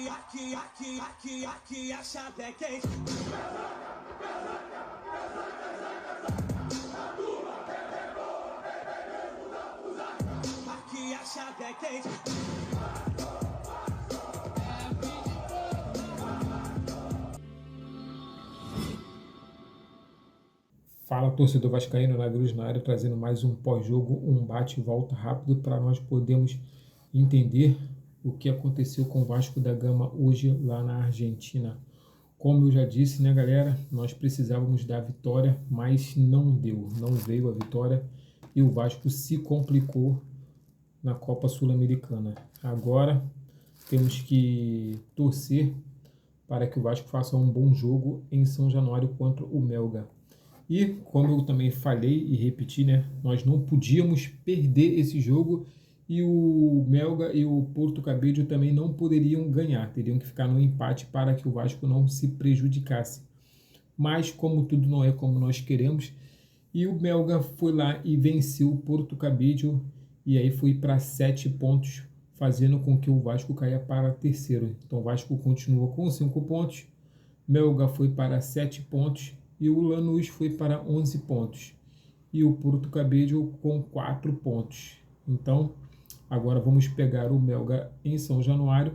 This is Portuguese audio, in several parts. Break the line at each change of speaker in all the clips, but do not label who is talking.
Aqui a chave é quente. Aqui a chave é quente.
Fala, torcedor vascaíno, Nagruz na área, trazendo mais um pós-jogo, um bate e volta rápido para nós podermos entender o que aconteceu com o Vasco da Gama hoje lá na Argentina. Como eu já disse, né, galera, nós precisávamos da vitória, mas não deu, não veio a vitória e o Vasco se complicou na Copa Sul-Americana. Agora temos que torcer para que o Vasco faça um bom jogo em São Januário contra o Melgar. E, como eu também falei e repeti, né, nós não podíamos perder esse jogo e o Melgar e o Porto Cabedelo também não poderiam ganhar, teriam que ficar no empate para que o Vasco não se prejudicasse. Mas, como tudo não é como nós queremos, e o Melgar foi lá e venceu o Porto Cabedelo e aí foi para 7 pontos, fazendo com que o Vasco caia para terceiro. Então o Vasco continua com 5 pontos, Melgar foi para 7 pontos, e o Lanús foi para 11 pontos. E o Porto Cabedelo com 4 pontos. Então, agora vamos pegar o Melgar em São Januário.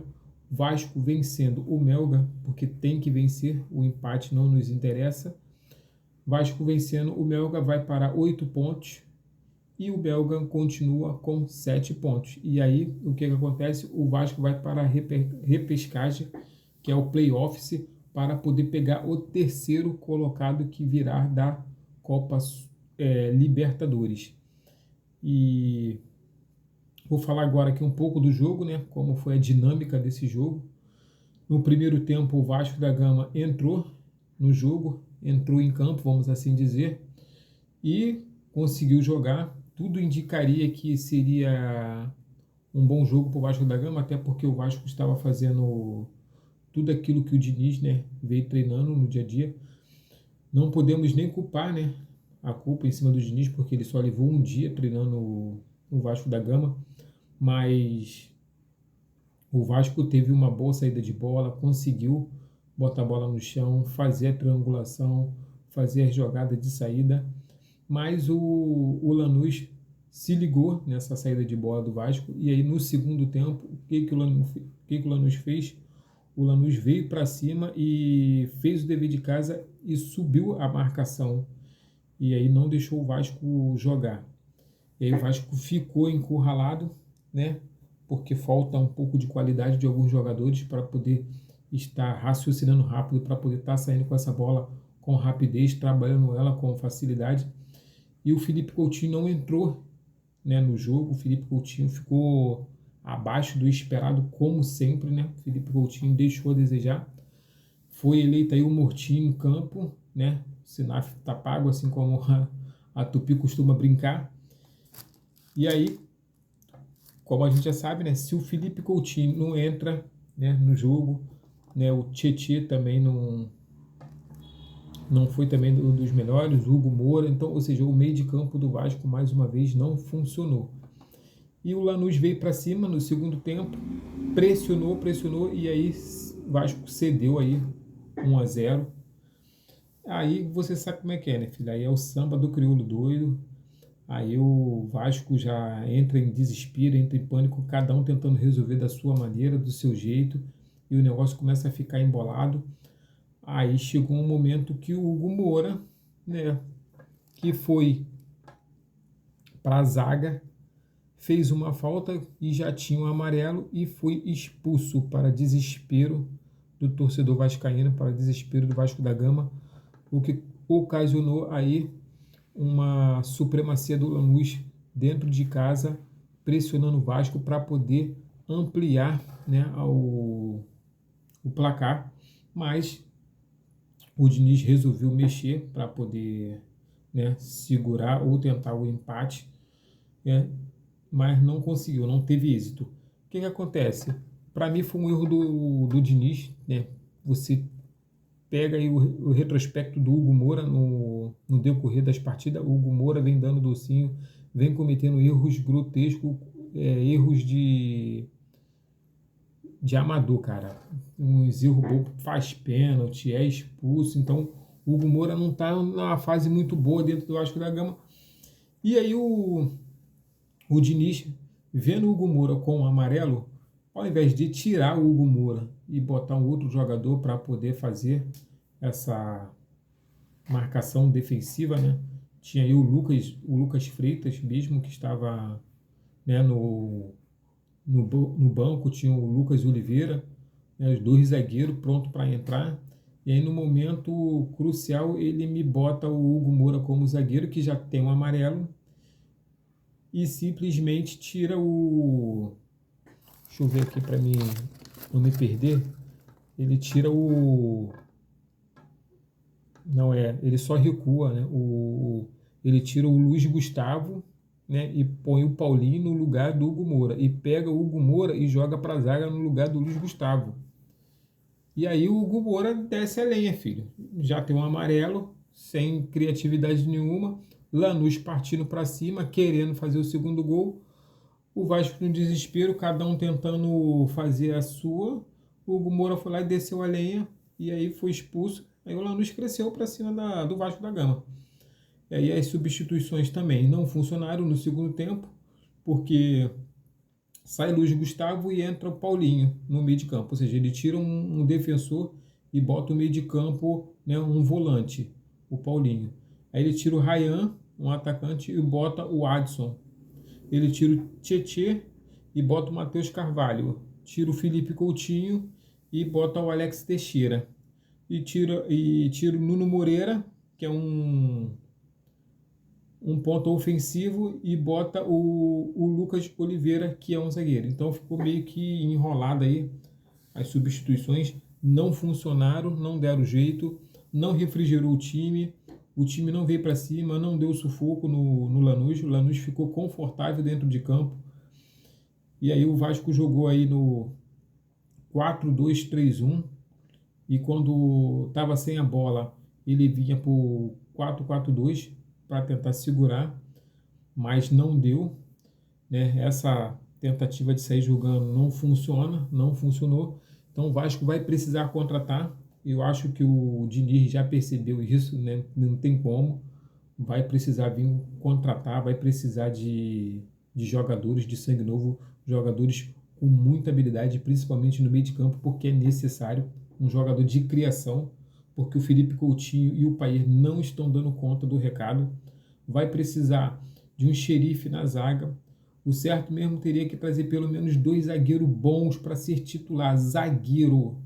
Vasco vencendo o Melgar, porque tem que vencer, o empate não nos interessa. Vasco vencendo o Melgar vai para 8 pontos. E o Melgar continua com 7 pontos. E aí, o que acontece? O Vasco vai para a repescagem, que é o play-offs, para poder pegar o terceiro colocado que virá da Copa Libertadores. E vou falar agora aqui um pouco do jogo, né? Como foi a dinâmica desse jogo. No primeiro tempo, o Vasco da Gama entrou no jogo, entrou em campo, vamos assim dizer, e conseguiu jogar. Tudo indicaria que seria um bom jogo para o Vasco da Gama, até porque o Vasco estava fazendo tudo aquilo que o Diniz, né, veio treinando no dia a dia. Não podemos nem culpar, né, a culpa em cima do Diniz, porque ele só levou um dia treinando o Vasco da Gama, mas o Vasco teve uma boa saída de bola, conseguiu botar a bola no chão, fazer a triangulação, fazer a jogada de saída, mas o Lanús se ligou nessa saída de bola do Vasco, e aí no segundo tempo, o que o Lanús fez? O Lanús veio para cima e fez o dever de casa e subiu a marcação. E aí não deixou o Vasco jogar. E aí o Vasco ficou encurralado, né? Porque falta um pouco de qualidade de alguns jogadores para poder estar raciocinando rápido, para poder estar saindo com essa bola com rapidez, trabalhando ela com facilidade. E o Felipe Coutinho não entrou, né, no jogo. O Felipe Coutinho ficou abaixo do esperado, como sempre, né? Felipe Coutinho deixou a desejar. Foi eleito aí o mortinho em campo, né? O Sinaf tá pago, assim como a Tupi costuma brincar. E aí, como a gente já sabe, né? Se o Felipe Coutinho não entra, né, no jogo, né? O Tietê também não foi também um dos melhores, o Hugo Moura. Então, ou seja, o meio de campo do Vasco, mais uma vez, não funcionou. E o Lanús veio para cima no segundo tempo, pressionou, e aí o Vasco cedeu aí 1-0. Aí você sabe como é que é, né, filho? Aí é o samba do crioulo doido. Aí o Vasco já entra em desespero, entra em pânico, cada um tentando resolver da sua maneira, do seu jeito, e o negócio começa a ficar embolado. Aí chegou um momento que o Hugo Moura, né, que foi para a zaga, fez uma falta e já tinha um amarelo e foi expulso, para desespero do torcedor vascaíno, para desespero do Vasco da Gama, o que ocasionou aí uma supremacia do Lanús dentro de casa, pressionando o Vasco para poder ampliar, né, o placar, mas o Diniz resolveu mexer para poder, né, segurar ou tentar o empate, né, mas não conseguiu, não teve êxito. O que acontece? Para mim foi um erro do Diniz, né? Você pega aí o retrospecto do Hugo Moura no decorrer das partidas. O Hugo Moura vem dando docinho, vem cometendo erros grotescos, erros de de amador, cara. O Zirro Bobo faz pênalti, é expulso, então o Hugo Moura não está numa fase muito boa dentro do Vasco da Gama. E aí o Diniz, vendo o Hugo Moura com o amarelo, ao invés de tirar o Hugo Moura e botar um outro jogador para poder fazer essa marcação defensiva, né? Tinha aí o Lucas Freitas mesmo, que estava, né, no banco, tinha o Lucas Oliveira, né, os dois zagueiros prontos para entrar. E aí no momento crucial ele me bota o Hugo Moura como zagueiro, que já tem um amarelo, e simplesmente tira o... Deixa eu ver aqui para mim não me perder. Ele tira o... Não é, ele só recua, né? Ele tira o Luiz Gustavo, né? E põe o Paulinho no lugar do Hugo Moura. E pega o Hugo Moura e joga para a zaga no lugar do Luiz Gustavo. E aí o Hugo Moura desce a lenha, filho. Já tem um amarelo, sem criatividade nenhuma. Lanús partindo para cima, querendo fazer o segundo gol. O Vasco no desespero, cada um tentando fazer a sua. O Hugo Moura foi lá e desceu a lenha. E aí foi expulso. Aí o Lanús cresceu para cima do Vasco da Gama. E aí as substituições também não funcionaram no segundo tempo, porque sai Luiz Gustavo e entra o Paulinho no meio de campo. Ou seja, ele tira um defensor e bota o meio de campo, né, um volante, o Paulinho. Aí ele tira o Ryan, um atacante, e bota o Adson. Ele tira o Tietê e bota o Matheus Carvalho. Tira o Felipe Coutinho e bota o Alex Teixeira. E tira o Nuno Moreira, que é um ponto ofensivo, e bota o Lucas Oliveira, que é um zagueiro. Então ficou meio que enrolado aí. As substituições não funcionaram, não deram jeito, não refrigerou o time não veio para cima, não deu sufoco no Lanús. O Lanús ficou confortável dentro de campo. E aí o Vasco jogou aí no 4-2-3-1, e quando estava sem a bola, ele vinha para o 4-4-2 para tentar segurar, mas não deu, né? Essa tentativa de sair jogando não funcionou. Então o Vasco vai precisar contratar. Eu acho que o Diniz já percebeu isso, né? Não tem como. Vai precisar vir contratar, vai precisar de jogadores de sangue novo, jogadores com muita habilidade, principalmente no meio de campo, porque é necessário um jogador de criação, porque o Felipe Coutinho e o Payet não estão dando conta do recado. Vai precisar de um xerife na zaga. O certo mesmo teria que trazer pelo menos 2 zagueiros bons para ser titular. Zagueiro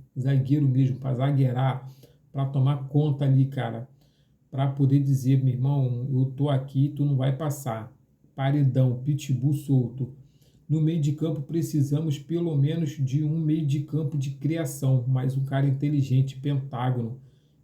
mesmo, para zagueirar, para tomar conta ali, cara. Para poder dizer, meu irmão, eu tô aqui, tu não vai passar. Paredão, pitbull solto. No meio de campo precisamos pelo menos de um meio de campo de criação, mais um cara inteligente, pentágono,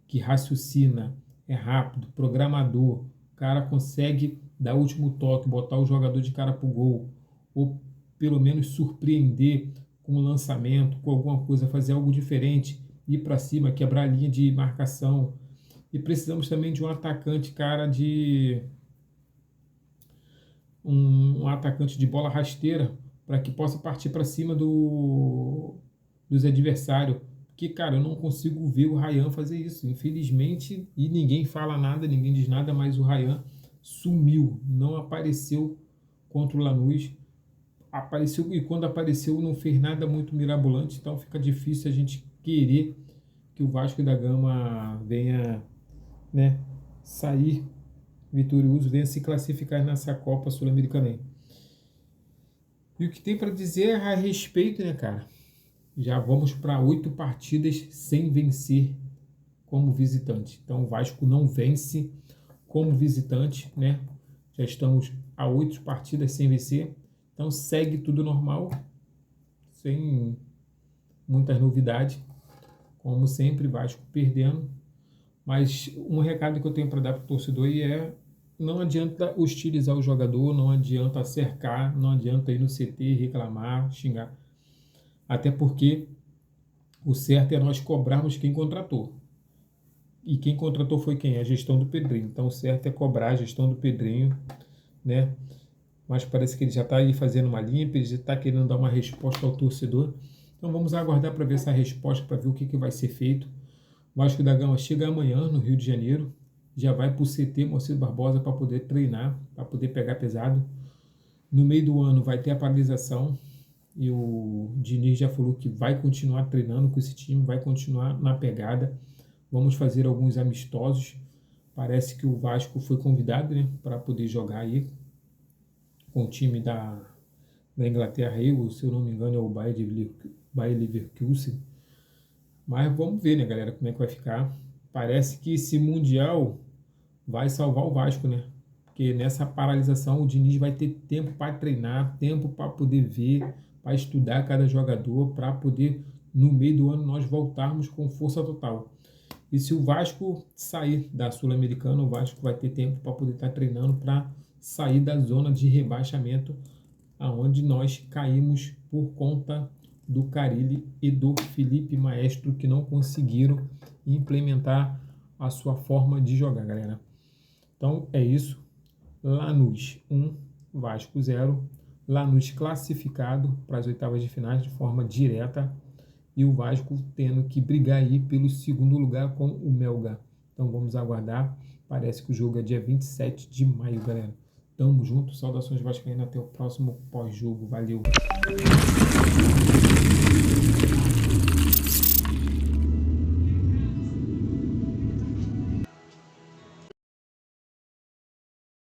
que raciocina, é rápido, programador. O cara consegue dar o último toque, botar o jogador de cara pro gol, ou pelo menos surpreender com um lançamento, com alguma coisa, fazer algo diferente, ir para cima, quebrar a linha de marcação. E precisamos também de um atacante, cara, um atacante de bola rasteira, para que possa partir para cima dos adversários. Porque, cara, eu não consigo ver o Ryan fazer isso, infelizmente, e ninguém fala nada, ninguém diz nada, mas o Ryan sumiu, não apareceu contra o Lanús. Apareceu, e quando apareceu não fez nada muito mirabolante, então fica difícil a gente querer que o Vasco da Gama venha, né, sair vitorioso, venha se classificar nessa Copa Sul-Americana. E o que tem para dizer a respeito, né, cara? Já vamos para 8 partidas sem vencer como visitante. Então o Vasco não vence como visitante, né? Já estamos a 8 partidas sem vencer. Então segue tudo normal, sem muitas novidades. Como sempre, Vasco perdendo. Mas um recado que eu tenho para dar para o torcedor é: não adianta hostilizar o jogador, não adianta cercar, não adianta ir no CT, reclamar, xingar. Até porque o certo é nós cobrarmos quem contratou. E quem contratou foi quem? A gestão do Pedrinho. Então o certo é cobrar a gestão do Pedrinho, né? Mas parece que ele já está aí fazendo uma limpa, ele já está querendo dar uma resposta ao torcedor. Então vamos aguardar para ver essa resposta, para ver o que vai ser feito. O Vasco da Gama chega amanhã no Rio de Janeiro, já vai para o CT Moacir Barbosa para poder treinar, para poder pegar pesado. No meio do ano vai ter a paralisação e o Diniz já falou que vai continuar treinando com esse time, vai continuar na pegada. Vamos fazer alguns amistosos. Parece que o Vasco foi convidado, né, para poder jogar aí com o time da Inglaterra aí, se eu não me engano é o Bayer Leverkusen. Mas vamos ver, né, galera, como é que vai ficar. Parece que esse Mundial vai salvar o Vasco, né? Porque nessa paralisação o Diniz vai ter tempo para treinar, tempo para poder ver, para estudar cada jogador, para poder, no meio do ano, nós voltarmos com força total. E se o Vasco sair da Sul-Americana, o Vasco vai ter tempo para poder estar treinando para sair da zona de rebaixamento, aonde nós caímos por conta do Carille e do Felipe Maestro, que não conseguiram implementar a sua forma de jogar, galera. Então é isso. Lanús 1, Vasco 0. Lanús classificado para as oitavas de finais de forma direta e o Vasco tendo que brigar aí pelo segundo lugar com o Melgar. Então vamos aguardar. Parece que o jogo é dia 27 de maio, galera. Tamo junto. Saudações vascaínas. Até o próximo pós-jogo. Valeu.